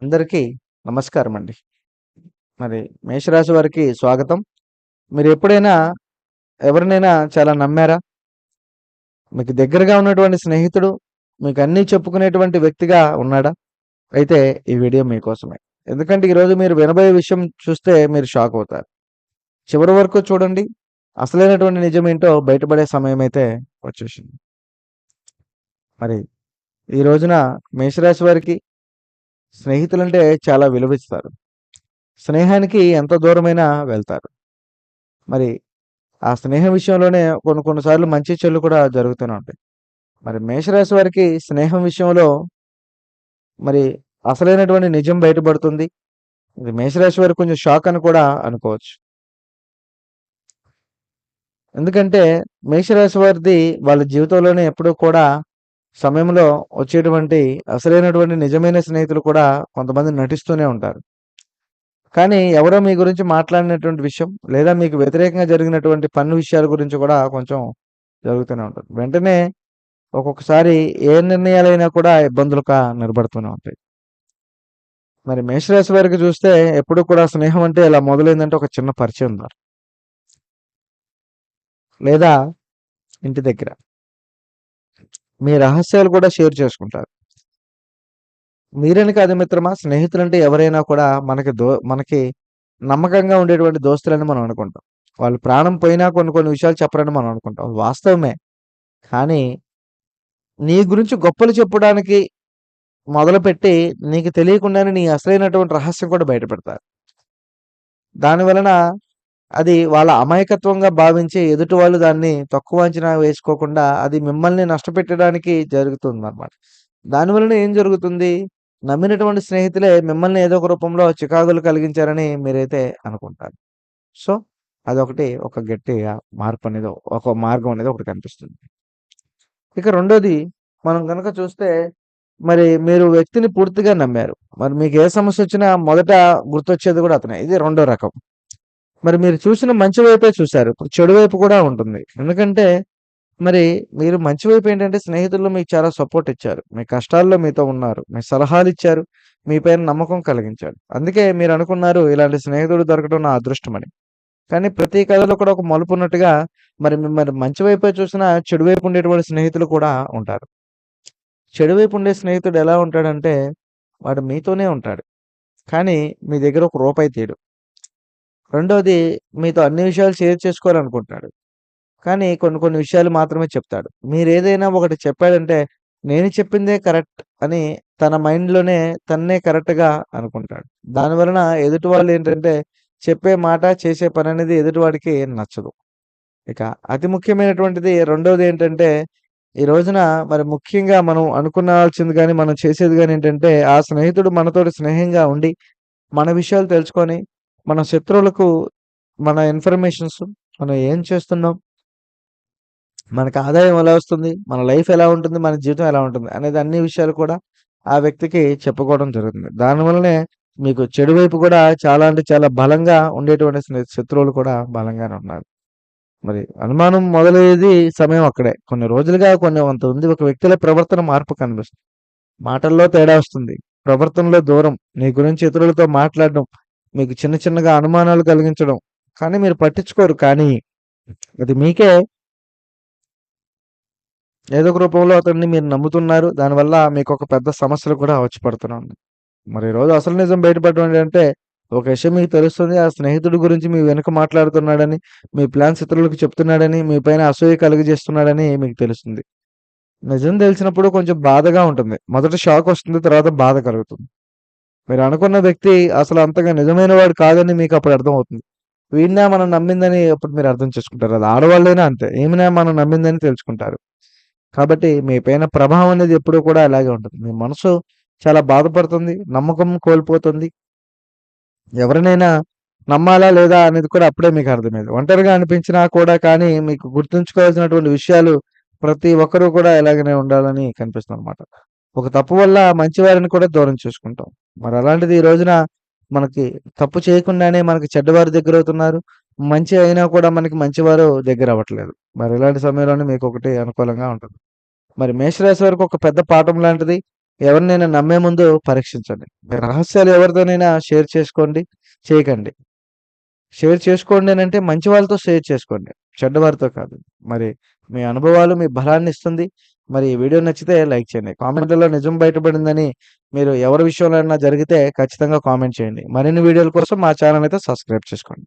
అందరికీ నమస్కారం అండి. మరి మేషరాశి వారికి స్వాగతం. మీరు ఎప్పుడైనా ఎవరినైనా చాలా నమ్మారా? మీకు దగ్గరగా ఉన్నటువంటి స్నేహితుడు మీకు అన్నీ చెప్పుకునేటువంటి వ్యక్తిగా ఉన్నాడా? అయితే ఈ వీడియో మీకోసమే. ఎందుకంటే ఈరోజు మీరు వినబోయే విషయం చూస్తే మీరు షాక్ అవుతారు. చివరి వరకు చూడండి. అసలైనటువంటి నిజమేంటో బయటపడే సమయం అయితే వచ్చేసింది. మరి ఈ రోజున మేషరాశి వారికి స్నేహితులంటే చాలా విలువిస్తారు. స్నేహానికి ఎంత దూరమైనా వెళ్తారు. మరి ఆ స్నేహం విషయంలోనే కొన్ని కొన్ని సార్లు మంచి చెడులు కూడా జరుగుతూనే ఉంటాయి. మరి మేషరాశి వారికి స్నేహం విషయంలో మరి అసలైనటువంటి నిజం బయటపడుతుంది. ఇది మేషరాశి వారికి కొంచెం షాక్ అని కూడా అనుకోవచ్చు. ఎందుకంటే మేషరాశి వారిది వాళ్ళ జీవితంలోనే ఎప్పుడూ కూడా సమయంలో వచ్చేటువంటి అసలైనటువంటి నిజమైన స్నేహితులు కూడా కొంతమంది నటిస్తూనే ఉంటారు. కానీ ఎవరో మీ గురించి మాట్లాడినటువంటి విషయం లేదా మీకు వ్యతిరేకంగా జరిగినటువంటి పన్ను విషయాల గురించి కూడా కొంచెం జరుగుతూనే ఉంటుంది. వెంటనే ఒక్కొక్కసారి ఏ నిర్ణయాలైనా కూడా ఇబ్బందులుగా నిలబడుతూనే ఉంటాయి. మరి మేషరాశి వారికి చూస్తే ఎప్పుడు కూడా స్నేహం అంటే ఇలా మొదలైందంటే ఒక చిన్న పరిచయం ద్వారా లేదా ఇంటి దగ్గర మీ రహస్యాలు కూడా షేర్ చేసుకుంటారు. మీరని కాదు మిత్రమా, స్నేహితులంటే ఎవరైనా కూడా మనకి నమ్మకంగా ఉండేటువంటి దోస్తులని మనం అనుకుంటాం. వాళ్ళు ప్రాణం పోయినా కొన్ని కొన్ని విషయాలు చెప్పరని మనం అనుకుంటాం. వాస్తవమే. కానీ నీ గురించి గొప్పలు చెప్పడానికి మొదలుపెట్టి నీకు తెలియకుండానే నీ అసలైనటువంటి రహస్యం కూడా బయటపెడతారు. దాని వలన అది వాళ్ళ అమాయకత్వంగా భావించి ఎదుటి వాళ్ళు దాన్ని తక్కువ అంచనా వేసుకోకుండా అది మిమ్మల్ని నష్టపెట్టడానికి జరుగుతుందన్నమాట. దాని వలన ఏం జరుగుతుంది? నమ్మినటువంటి స్నేహితులే మిమ్మల్ని ఏదో ఒక రూపంలో చికాకులు కలిగించారని మీరైతే అనుకుంటారు. సో, అదొకటి ఒక గట్టిగా మార్పనేది ఒక మార్గం అనేది ఒకటి కనిపిస్తుంది. ఇక రెండోది మనం గనక చూస్తే మరి మీరు వ్యక్తిని పూర్తిగా నమ్మారు. మరి మీకు ఏ సమస్యొచ్చినా మొదట గుర్తొచ్చేది కూడా అతనే. ఇది రెండో రకం. మరి మీరు చూసిన మంచి వైపే చూసారు. ఇప్పుడు చెడు వైపు కూడా ఉంటుంది. ఎందుకంటే మరి మీరు మంచి వైపు ఏంటంటే స్నేహితుల్లో మీకు చాలా సపోర్ట్ ఇచ్చారు. మీ కష్టాల్లో మీతో ఉన్నారు. మీ సలహాలిచ్చారు. మీ పైన నమ్మకం కలిగించారు. అందుకే మీరు అనుకున్నారు ఇలాంటి స్నేహితుడు దొరకడం నా అదృష్టమని. కానీ ప్రతి కథలో కూడా ఒక మలుపున్నట్టుగా మరి మంచి వైపే చూసినా చెడు వైపు ఉండేటువంటి స్నేహితులు కూడా ఉంటారు. చెడు వైపు ఉండే స్నేహితుడు ఎలా ఉంటాడంటే వాడు మీతోనే ఉంటాడు. కానీ మీ దగ్గర ఒక రూపాయి తీయడు. రెండోది మీతో అన్ని విషయాలు షేర్ చేసుకోవాలనుకుంటాడు. కానీ కొన్ని కొన్ని విషయాలు మాత్రమే చెప్తాడు. మీరేదైనా ఒకటి చెప్పాడంటే, నేను చెప్పిందే కరెక్ట్ అని తన మైండ్‌లోనే తన్నే కరెక్ట్‌గా అనుకుంటాడు. దానివలన ఎదుటి వాళ్ళేంటంటే, చెప్పే మాట, చేసే పననేది ఎదుటివాడికి నచ్చదు. ఇక అతి ముఖ్యమైనటువంటిది రెండోదేంటంటే, ఈ రోజున మరి ముఖ్యంగా మనం అనుకునాల్సింది గాని, మనం చేసేది గాని ఏంటంటే, ఆ స్నేహితుడు మనతోటి స్నేహంగా ఉండి, మన విషయాలు తెలుసుకొని, మన శత్రువులకు మన ఇన్ఫర్మేషన్స్ మనం ఏం చేస్తున్నాం? మనకు ఆదాయం ఎలా వస్తుంది? మన లైఫ్ ఎలా ఉంటుంది? మన జీవితం ఎలా ఉంటుంది? అనేది అన్ని విషయాలు కూడా ఆ వ్యక్తికి చెప్పుకోవడం జరుగుతుంది. దానివల్లనే మీకు చెడు వైపు కూడా చాలా అంటే చాలా బలంగా ఉండేటువంటి శత్రువులు కూడా బలంగానే ఉన్నారు. మరి అనుమానం మొదలయ్యేది సమయం అక్కడే. కొన్ని రోజులుగా కొన్ని కొంతమంది ఒక వ్యక్తిలో ప్రవర్తన మార్పు కనిపిస్తుంది. మాటల్లో తేడా వస్తుంది. ప్రవర్తనలో దూరం. నీ గురించి ఇతరులతో మాట్లాడడం, మీకు చిన్న చిన్నగా అనుమానాలు కలిగించడం. కానీ మీరు పట్టించుకోరు. కానీ అది మీకే ఏదో ఒక రూపంలో అతన్ని మీరు నమ్ముతున్నారు. దానివల్ల మీకొక పెద్ద సమస్యలు కూడా వచ్చి పడుతున్నాయి. మరి ఈరోజు అసలు నిజం బయటపడడం ఏంటంటే, ఒక విషయం మీకు తెలుస్తుంది. ఆ స్నేహితుడి గురించి మీ వెనక మాట్లాడుతున్నాడని, మీ ప్లాన్స్ ఇతరులకు చెప్తున్నాడని, మీ పైన అసూయ కలుగజేస్తున్నాడని మీకు తెలుస్తుంది. నిజం తెలిసినప్పుడు కొంచెం బాధగా ఉంటుంది. మొదట షాక్ వస్తుంది. తర్వాత బాధ కలుగుతుంది. మీరు అనుకున్న వ్యక్తి అసలు అంతగా నిజమైన వాడు కాదని మీకు అప్పుడు అర్థమవుతుంది. వీడినా మనం నమ్మిందని అప్పుడు మీరు అర్థం చేసుకుంటారు. అది ఆడవాళ్ళైనా అంతే. ఈమెనే మనం నమ్మిందని తెలుసుకుంటారు. కాబట్టి మీ పైన ప్రభావం అనేది ఎప్పుడూ కూడా అలాగే ఉంటుంది. మీ మనసు చాలా బాధపడుతుంది. నమ్మకం కోల్పోతుంది. ఎవరినైనా నమ్మాలా లేదా అనేది కూడా అప్పుడే మీకు అర్థమైంది. ఒంటరిగా అనిపించినా కూడా కానీ మీకు గుర్తుంచుకోవాల్సినటువంటి విషయాలు ప్రతి ఒక్కరు కూడా ఇలాగనే ఉండాలని కనిపిస్తుందనమాట. ఒక తప్పు వల్ల మంచివారిని కూడా దూరం చేసుకుంటాం. మరి అలాంటిది ఈ రోజున మనకి తప్పు చేయకుండానే మనకి చెడ్డవారు దగ్గరవుతున్నారు. మంచి అయినా కూడా మనకి మంచివారు దగ్గరవ్వట్లేదు. మరి ఇలాంటి సమయంలోనే మీకొకటి అనుకూలంగా ఉంటుంది. మరి మేషరాశి వారికి ఒక పెద్ద పాఠం లాంటిది. ఎవరినైనా నమ్మే ముందు పరీక్షించండి. మీ రహస్యాలు ఎవరితోనైనా షేర్ చేయకండి. షేర్ చేసుకోండి అనంటే మంచి వాళ్ళతో షేర్ చేసుకోండి. చెడ్డవారితో కాదు. మరి మీ అనుభవాలు మీ బలాన్నిస్తుంది. మరి ఈ వీడియో నచ్చితే లైక్ చేయండి. కామెంట్‌లలో నిజం బయటపడిందని మీరు ఎవరి విషయంలో అయినా జరిగితే ఖచ్చితంగా కామెంట్ చేయండి. మరిన్ని వీడియోల కోసం మా ఛానెల్ అయితే సబ్స్క్రైబ్ చేసుకోండి.